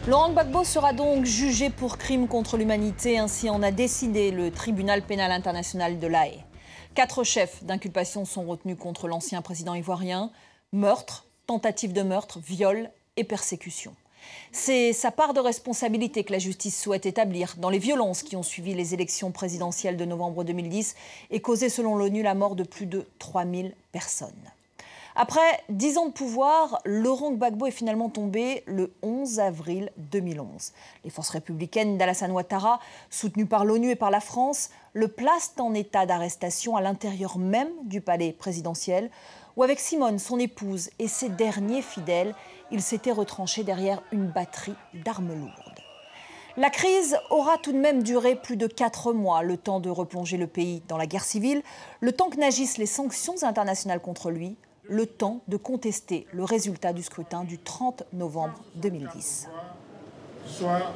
Laurent Gbagbo sera donc jugé pour crime contre l'humanité, ainsi en a décidé le tribunal pénal international de La Haye. 4 chefs d'inculpation sont retenus contre l'ancien président ivoirien: meurtre, tentative de meurtre, viol et persécution. C'est sa part de responsabilité que la justice souhaite établir dans les violences qui ont suivi les élections présidentielles de novembre 2010 et causé, selon l'ONU, la mort de plus de 3000 personnes. Après 10 ans de pouvoir, Laurent Gbagbo est finalement tombé le 11 avril 2011. Les forces républicaines d'Alassane Ouattara, soutenues par l'ONU et par la France, le placent en état d'arrestation à l'intérieur même du palais présidentiel, où avec Simone, son épouse, et ses derniers fidèles, il s'était retranché derrière une batterie d'armes lourdes. La crise aura tout de même duré plus de 4 mois, le temps de replonger le pays dans la guerre civile, le temps que n'agissent les sanctions internationales contre lui, le temps de contester le résultat du scrutin du 30 novembre 2010. Soit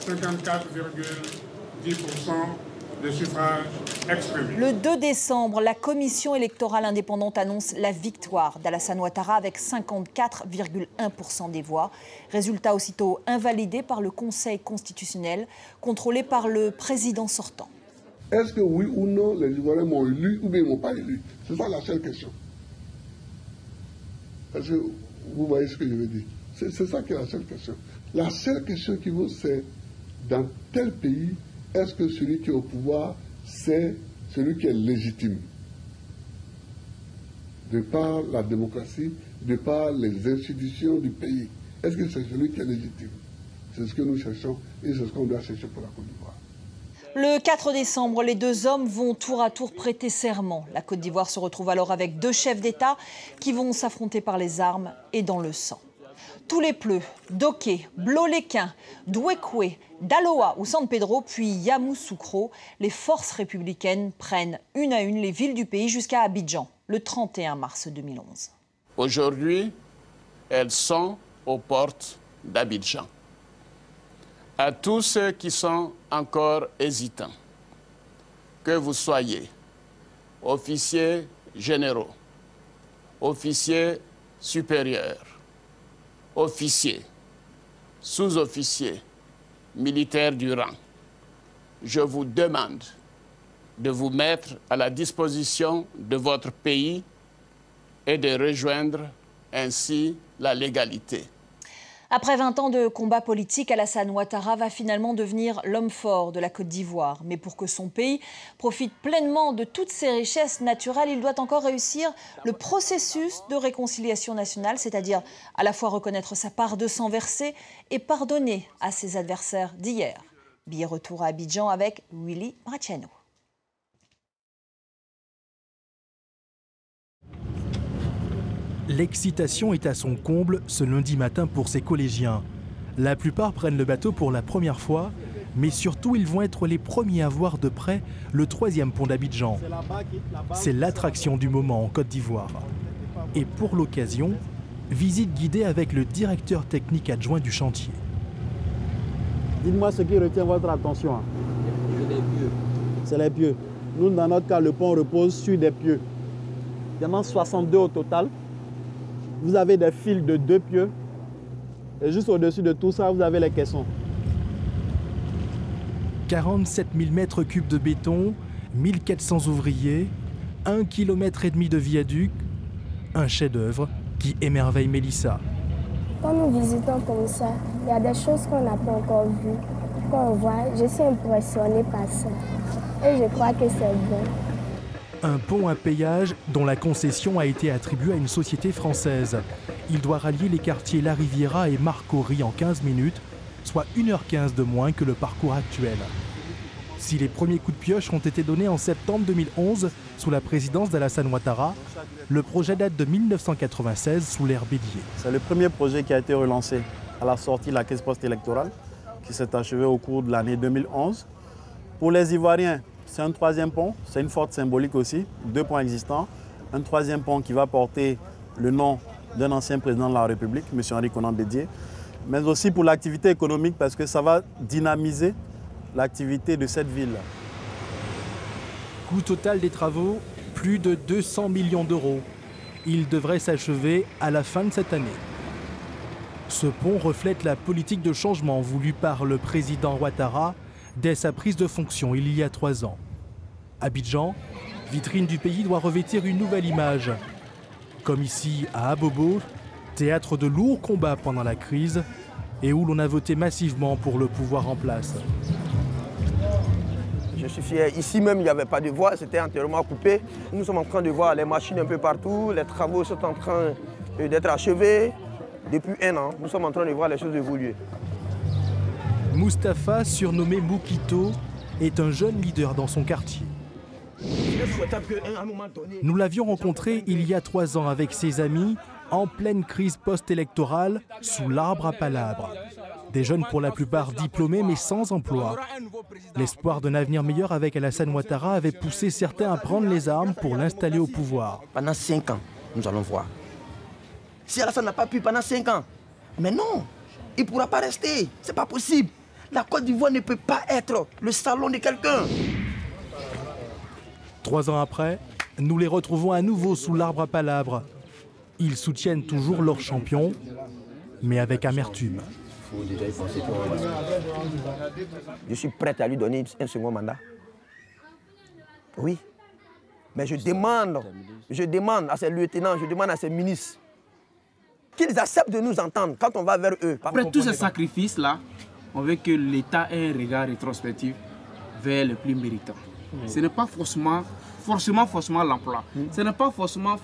54,10% des suffrages exprimés. Le 2 décembre, la commission électorale indépendante annonce la victoire d'Alassane Ouattara avec 54,1% des voix. Résultat aussitôt invalidé par le Conseil constitutionnel, contrôlé par le président sortant. Est-ce que oui ou non les Ivoiriens m'ont élu ou bien ils ne m'ont pas élu? C'est ça la seule question. Parce que vous voyez ce que je veux dire. C'est ça qui est la seule question. La seule question qui vaut, c'est dans tel pays, est-ce que celui qui est au pouvoir, c'est celui qui est légitime? De par la démocratie, de par les institutions du pays. Est-ce que c'est celui qui est légitime? C'est ce que nous cherchons et c'est ce qu'on doit chercher pour la Côte d'Ivoire. Le 4 décembre, les 2 hommes vont tour à tour prêter serment. La Côte d'Ivoire se retrouve alors avec 2 chefs d'État qui vont s'affronter par les armes et dans le sang. Tous les pleux, Doké, Bloléquin, Douékoué, Daloa ou San Pedro, puis Yamoussoukro, les forces républicaines prennent une à une les villes du pays jusqu'à Abidjan, le 31 mars 2011. Aujourd'hui, elles sont aux portes d'Abidjan. À tous ceux qui sont encore hésitants, que vous soyez officiers généraux, officiers supérieurs, officiers, sous-officiers, militaires du rang, je vous demande de vous mettre à la disposition de votre pays et de rejoindre ainsi la légalité. Après 20 ans de combat politique, Alassane Ouattara va finalement devenir l'homme fort de la Côte d'Ivoire. Mais pour que son pays profite pleinement de toutes ses richesses naturelles, il doit encore réussir le processus de réconciliation nationale, c'est-à-dire à la fois reconnaître sa part de sang versé et pardonner à ses adversaires d'hier. Billet retour à Abidjan avec Willy Bracciano. L'excitation est à son comble ce lundi matin pour ses collégiens. La plupart prennent le bateau pour la première fois, mais surtout ils vont être les premiers à voir de près le 3e pont d'Abidjan. C'est l'attraction du moment en Côte d'Ivoire. Et pour l'occasion, visite guidée avec le directeur technique adjoint du chantier. Dites-moi ce qui retient votre attention. Les pieux. C'est les pieux. Nous, dans notre cas, le pont repose sur des pieux. Il y en a 62 au total. Vous avez des fils de 2 pieux. Et juste au-dessus de tout ça, vous avez les caissons. 47 000 mètres cubes de béton, 1400 ouvriers, 1,5 km de viaduc, un chef-d'œuvre qui émerveille Mélissa. Quand nous visitons comme ça, il y a des choses qu'on n'a pas encore vues. Quand on voit, je suis impressionnée par ça. Et je crois que c'est bon. Un pont à péage dont la concession a été attribuée à une société française. Il doit rallier les quartiers La Riviera et Marcory en 15 minutes, soit 1h15 de moins que le parcours actuel. Si les premiers coups de pioche ont été donnés en septembre 2011 sous la présidence d'Alassane Ouattara, le projet date de 1996 sous l'ère Bélier. C'est le premier projet qui a été relancé à la sortie de la caisse post-électorale qui s'est achevé au cours de l'année 2011. Pour les Ivoiriens, c'est un 3e pont, c'est une forte symbolique aussi, 2 ponts existants. Un 3e pont qui va porter le nom d'un ancien président de la République, M. Henri Konan Bédié, mais aussi pour l'activité économique parce que ça va dynamiser l'activité de cette ville. Coût total des travaux, plus de 200 millions d'euros. Il devrait s'achever à la fin de cette année. Ce pont reflète la politique de changement voulue par le président Ouattara dès sa prise de fonction il y a 3 ans. Abidjan, vitrine du pays, doit revêtir une nouvelle image. Comme ici à Abobo, théâtre de lourds combats pendant la crise et où l'on a voté massivement pour le pouvoir en place. Je suis fier. Ici même, il n'y avait pas de voie, c'était entièrement coupé. Nous sommes en train de voir les machines un peu partout, les travaux sont en train d'être achevés. Depuis 1 an, nous sommes en train de voir les choses évoluer. Mustapha, surnommé Moukito, est un jeune leader dans son quartier. Nous l'avions rencontré il y a 3 ans avec ses amis, en pleine crise post-électorale, sous l'arbre à palabres. Des jeunes pour la plupart diplômés mais sans emploi. L'espoir d'un avenir meilleur avec Alassane Ouattara avait poussé certains à prendre les armes pour l'installer au pouvoir. Pendant 5 ans, nous allons voir. Si Alassane n'a pas pu pendant 5 ans, mais non, il ne pourra pas rester. Ce n'est pas possible. La Côte d'Ivoire ne peut pas être le salon de quelqu'un. 3 ans après, nous les retrouvons à nouveau sous l'arbre à palabres. Ils soutiennent toujours leur champion, mais avec amertume. Je suis prêt à lui donner un second mandat. Oui. Mais je demande à ses lieutenants, je demande à ses ministres qu'ils acceptent de nous entendre quand on va vers eux. Après tous ces sacrifices-là, on veut que l'État ait un regard rétrospectif vers les plus méritants. Ce n'est pas forcément l'emploi. Ce n'est pas forcément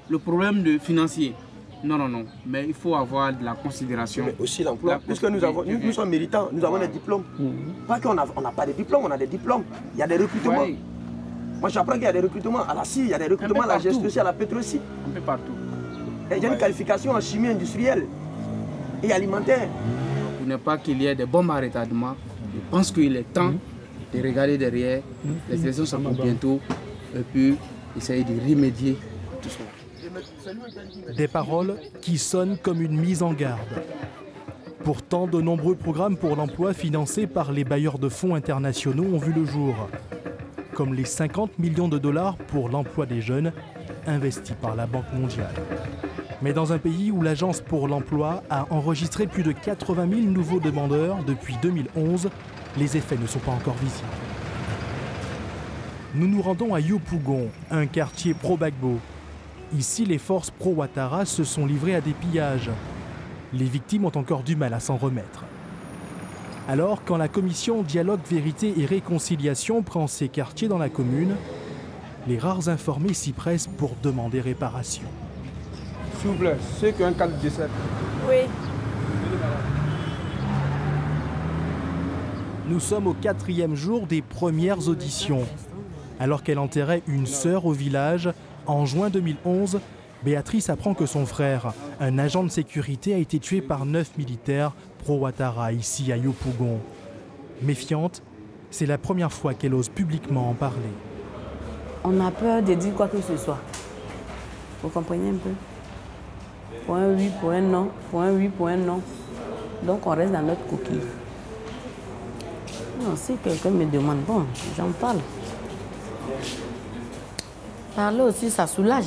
le problème financier. Non. Mais il faut avoir de la considération. Mais aussi l'emploi. Puisque nous sommes méritants, nous avons des diplômes. Pas qu'on n'a pas de diplômes, on a des diplômes. Il y a des recrutements. Ouais. Moi, j'apprends qu'il y a des recrutements à la CIE, il y a des recrutements à la gestion, à la Pétroci. Un peu partout. Et il y a une qualification en chimie industrielle et alimentaire. Pour ne pas qu'il y ait des bombes à retardement, je pense qu'il est temps de regarder derrière. Les élections sont bientôt et puis essayer de remédier à tout cela. Des paroles qui sonnent comme une mise en garde. Pourtant, de nombreux programmes pour l'emploi financés par les bailleurs de fonds internationaux ont vu le jour. Comme les 50 millions de dollars pour l'emploi des jeunes investis par la Banque mondiale. Mais dans un pays où l'Agence pour l'emploi a enregistré plus de 80 000 nouveaux demandeurs depuis 2011, les effets ne sont pas encore visibles. Nous nous rendons à Yopougon, un quartier pro-Gbagbo. Ici, les forces pro-Ouattara se sont livrées à des pillages. Les victimes ont encore du mal à s'en remettre. Alors, quand la commission Dialogue, Vérité et Réconciliation prend ses quartiers dans la commune, les rares informés s'y pressent pour demander réparation. S'il vous plaît, ceux qui ont un 417. Oui. Nous sommes au 4e jour des premières auditions. Alors qu'elle enterrait une sœur au village, en juin 2011, Béatrice apprend que son frère, un agent de sécurité, a été tué par 9 militaires pro-Ouattara ici à Yopougon. Méfiante, c'est la première fois qu'elle ose publiquement en parler. On a peur de dire quoi que ce soit. Vous comprenez un peu? Pour un oui, pour un non, pour un oui, pour un non. Donc on reste dans notre coquille. Non, si quelqu'un me demande, bon, j'en parle. Parler aussi, ça soulage.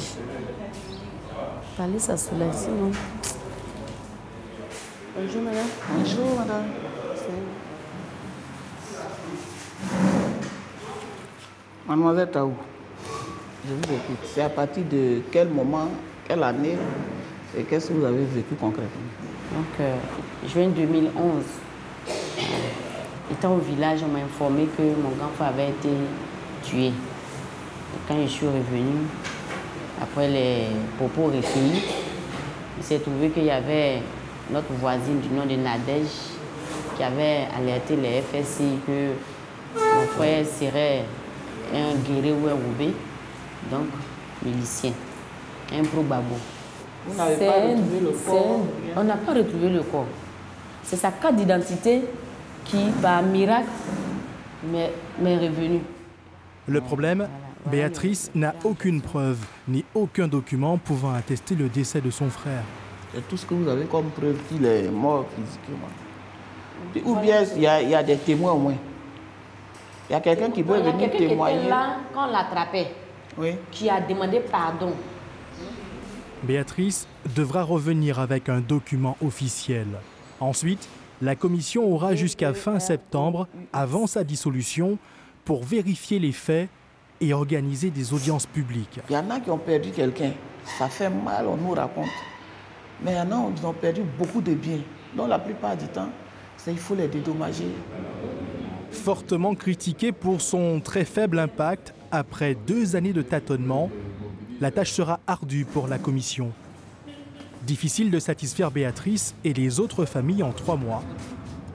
Parler, ça soulage, sinon... Bonjour, madame. Bonjour, madame. Mademoiselle Taou, je vous écoute. C'est à partir de quel moment, quelle année et qu'est-ce que vous avez vécu concrètement? Donc, juin 2011, étant au village, on m'a informé que mon grand frère avait été tué. Et quand je suis revenue, après les propos recueillis, il s'est trouvé qu'il y avait notre voisine du nom de Nadège qui avait alerté les FSI que mon frère serait un guerrier ou un roubé, donc milicien, un pro-Gbagbo. Vous n'avez pas retrouvé le corps? On n'a pas retrouvé le corps. C'est sa carte d'identité qui, par miracle, m'est revenue. Le problème, Béatrice n'a aucune preuve, ni aucun document pouvant attester le décès de son frère. C'est tout ce que vous avez comme preuve qu'il est mort physiquement. Ou bien il y a des témoins au moins. Il y a quelqu'un qui peut venir témoigner. Quelqu'un qui était là quand on l'attrapait, qui a demandé pardon. Béatrice devra revenir avec un document officiel. Ensuite, la commission aura jusqu'à fin septembre, avant sa dissolution, pour vérifier les faits et organiser des audiences publiques. Il y en a qui ont perdu quelqu'un. Ça fait mal, on nous raconte. Mais il y en a qui ont perdu beaucoup de biens. Donc la plupart du temps, il faut les dédommager. Fortement critiqué pour son très faible impact, après 2 années de tâtonnement, la tâche sera ardue pour la commission. Difficile de satisfaire Béatrice et les autres familles en 3 mois,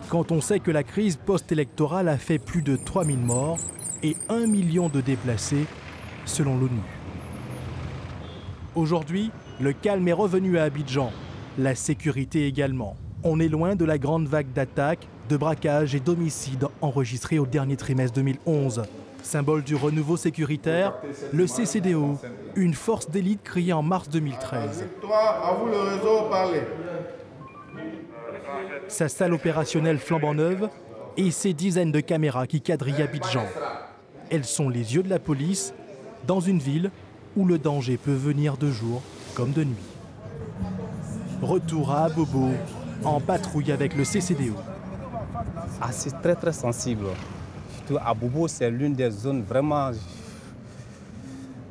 quand on sait que la crise post-électorale a fait plus de 3000 morts et 1 million de déplacés, selon l'ONU. Aujourd'hui, le calme est revenu à Abidjan, la sécurité également. On est loin de la grande vague d'attaques, de braquages et d'homicides enregistrés au dernier trimestre 2011. Symbole du renouveau sécuritaire, le CCDO, une force d'élite créée en mars 2013. À vous le réseau, parlez. Sa salle opérationnelle flambant neuve et ses dizaines de caméras qui quadrillent Abidjan. Elles sont les yeux de la police dans une ville où le danger peut venir de jour comme de nuit. Retour à Abobo, en patrouille avec le CCDO. Ah, c'est très sensible. Surtout à Abobo, c'est l'une des zones vraiment...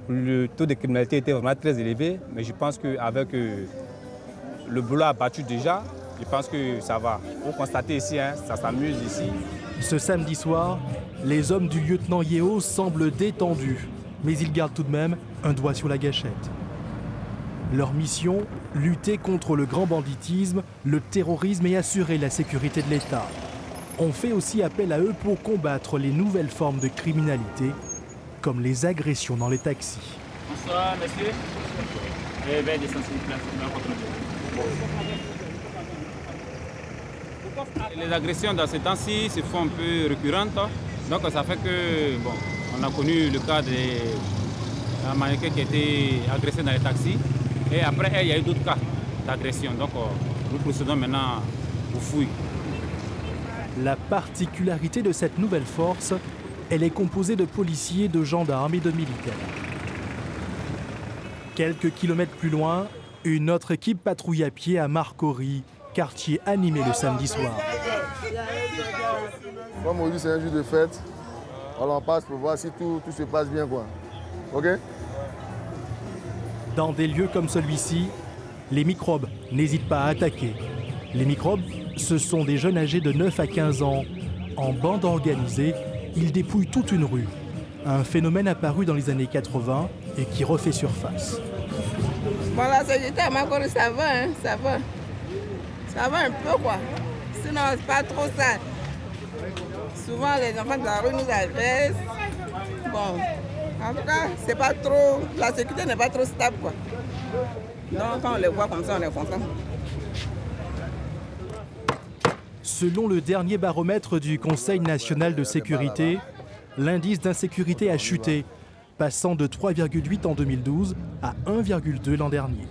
Le taux de criminalité était vraiment très élevé, mais je pense qu'avec le boulot abattu déjà, je pense que ça va. Vous constatez ici, ça s'amuse ici. Ce samedi soir, les hommes du lieutenant Yeo semblent détendus, mais ils gardent tout de même un doigt sur la gâchette. Leur mission, lutter contre le grand banditisme, le terrorisme et assurer la sécurité de l'État. On fait aussi appel à eux pour combattre les nouvelles formes de criminalité, comme les agressions dans les taxis. Bonsoir, monsieur. Les agressions dans ces temps-ci se font un peu récurrentes. Donc ça fait que, bon, on a connu le cas d'un mannequin qui a été agressé dans les taxis. Et après, il y a eu d'autres cas d'agression. Donc nous procédons maintenant aux fouilles. La particularité de cette nouvelle force, elle est composée de policiers, de gendarmes et de militaires. Quelques kilomètres plus loin, une autre équipe patrouille à pied à Marcory, quartier animé le samedi soir. Comme aujourd'hui c'est un jour de fête, on en passe pour voir si tout se passe bien, quoi. Ok? Dans des lieux comme celui-ci, les microbes n'hésitent pas à attaquer. Les microbes, ce sont des jeunes âgés de 9 à 15 ans. En bande organisée, ils dépouillent toute une rue. Un phénomène apparu dans les années 80 et qui refait surface. Bon, la société à Marcory, ça va, hein, ça va. Ça va un peu, quoi. Sinon, c'est pas trop ça. Souvent, les enfants de la rue nous agressent. Bon, en tout cas, c'est pas trop... La sécurité n'est pas trop stable, quoi. Donc, quand on les voit comme ça, on est content. Selon le dernier baromètre du Conseil national de sécurité, l'indice d'insécurité a chuté, passant de 3,8 en 2012 à 1,2 l'an dernier.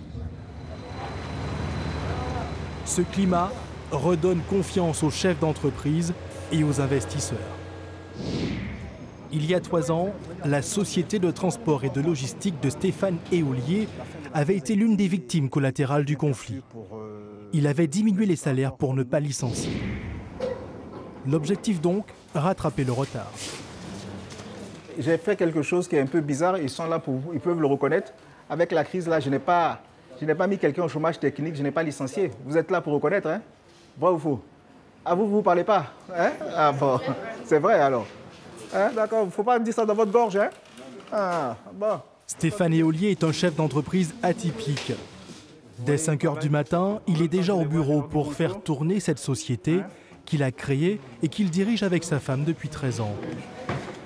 Ce climat redonne confiance aux chefs d'entreprise et aux investisseurs. Il y a 3 ans, la société de transport et de logistique de Stéphane Éolier avait été l'une des victimes collatérales du conflit. Il avait diminué les salaires pour ne pas licencier. L'objectif donc, rattraper le retard. J'ai fait quelque chose qui est un peu bizarre, ils sont là pour vous, ils peuvent le reconnaître. Avec la crise là, je n'ai pas mis quelqu'un au chômage technique, je n'ai pas licencié. Vous êtes là pour reconnaître, hein? Vrai ou faux? Ah, vous ne parlez pas, hein? Ah bon, c'est vrai alors. Hein? D'accord, il ne faut pas dire ça dans votre gorge, hein? Ah, bon. Stéphane Éolier est un chef d'entreprise atypique. Dès 5 h du matin, il est déjà au bureau pour faire tourner cette société qu'il a créée et qu'il dirige avec sa femme depuis 13 ans.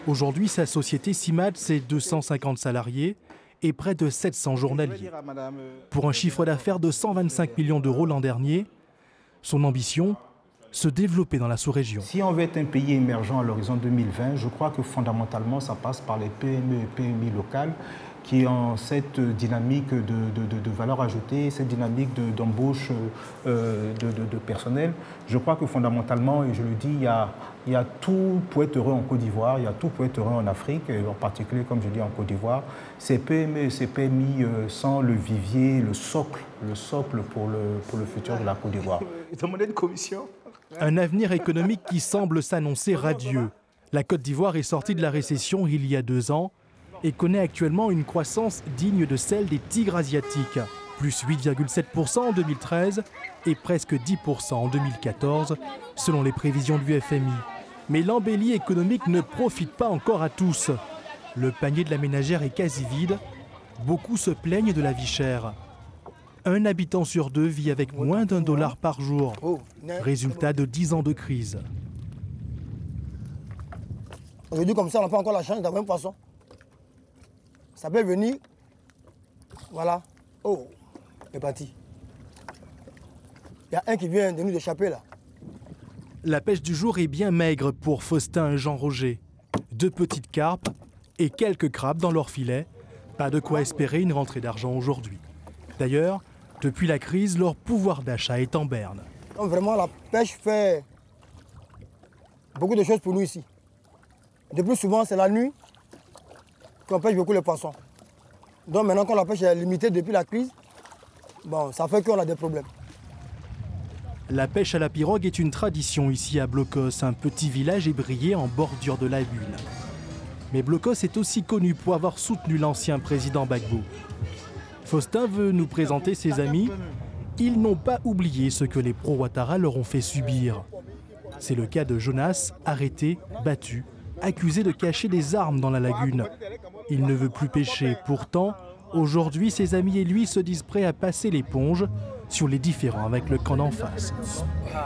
Aujourd'hui, sa société CIMAD, c'est 250 salariés et près de 700 journaliers. Pour un chiffre d'affaires de 125 millions d'euros l'an dernier, son ambition, se développer dans la sous-région. Si on veut être un pays émergent à l'horizon 2020, je crois que fondamentalement, ça passe par les PME et PMI locales qui ont cette dynamique de valeur ajoutée, cette dynamique d'embauche de personnel. Je crois que fondamentalement, et je le dis, il y a tout pour être heureux en Côte d'Ivoire, il y a tout pour être heureux en Afrique, et en particulier, comme je dis, en Côte d'Ivoire. Ces PME et ces PMI sont le vivier, le socle pour le futur de la Côte d'Ivoire. Demander une commission. Un avenir économique qui semble s'annoncer radieux. La Côte d'Ivoire est sortie de la récession il y a 2 ans et connaît actuellement une croissance digne de celle des tigres asiatiques, plus 8,7% en 2013 et presque 10% en 2014, selon les prévisions du FMI. Mais l'embellie économique ne profite pas encore à tous. Le panier de la ménagère est quasi vide. Beaucoup se plaignent de la vie chère. Un habitant sur 2 vit avec moins d'$1 par jour. Résultat de 10 ans de crise. Aujourd'hui, comme ça, on n'a pas encore la chance d'avoir un poisson. Ça peut venir. Voilà. Oh, c'est parti. Il y a un qui vient de nous échapper là. La pêche du jour est bien maigre pour Faustin et Jean-Roger. 2 petites carpes et quelques crabes dans leur filet. Pas de quoi espérer une rentrée d'argent aujourd'hui. D'ailleurs, depuis la crise, leur pouvoir d'achat est en berne. Donc vraiment, la pêche fait beaucoup de choses pour nous ici. De plus souvent, c'est la nuit qu'on pêche beaucoup les poissons. Donc maintenant, quand la pêche est limitée depuis la crise, bon, ça fait qu'on a des problèmes. La pêche à la pirogue est une tradition ici à Blocos, un petit village ébrié en bordure de lagune. Mais Blocos est aussi connu pour avoir soutenu l'ancien président Gbagbo. Faustin veut nous présenter ses amis. Ils n'ont pas oublié ce que les pro-Ouattara leur ont fait subir. C'est le cas de Jonas, arrêté, battu, accusé de cacher des armes dans la lagune. Il ne veut plus pêcher. Pourtant, aujourd'hui, ses amis et lui se disent prêts à passer l'éponge sur les différends avec le camp d'en face.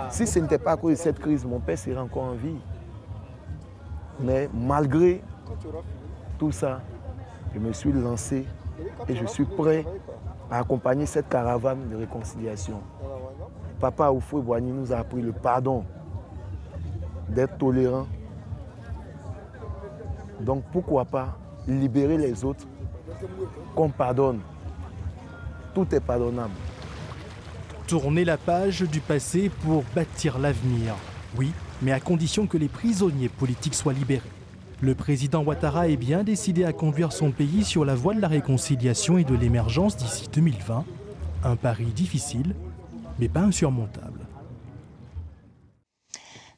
Si ce n'était pas à cause de cette crise, mon père serait encore en vie. Mais malgré tout ça, je me suis lancé et je suis prêt à accompagner cette caravane de réconciliation. Papa Houphouët-Boigny nous a appris le pardon, d'être tolérant. Donc pourquoi pas libérer les autres qu'on pardonne. Tout est pardonnable. Tourner la page du passé pour bâtir l'avenir. Oui, mais à condition que les prisonniers politiques soient libérés. Le président Ouattara est bien décidé à conduire son pays sur la voie de la réconciliation et de l'émergence d'ici 2020. Un pari difficile, mais pas insurmontable.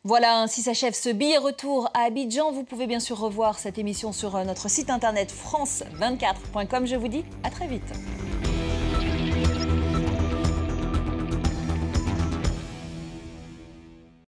Voilà, ainsi s'achève ce billet retour à Abidjan. Vous pouvez bien sûr revoir cette émission sur notre site internet france24.com. Je vous dis à très vite.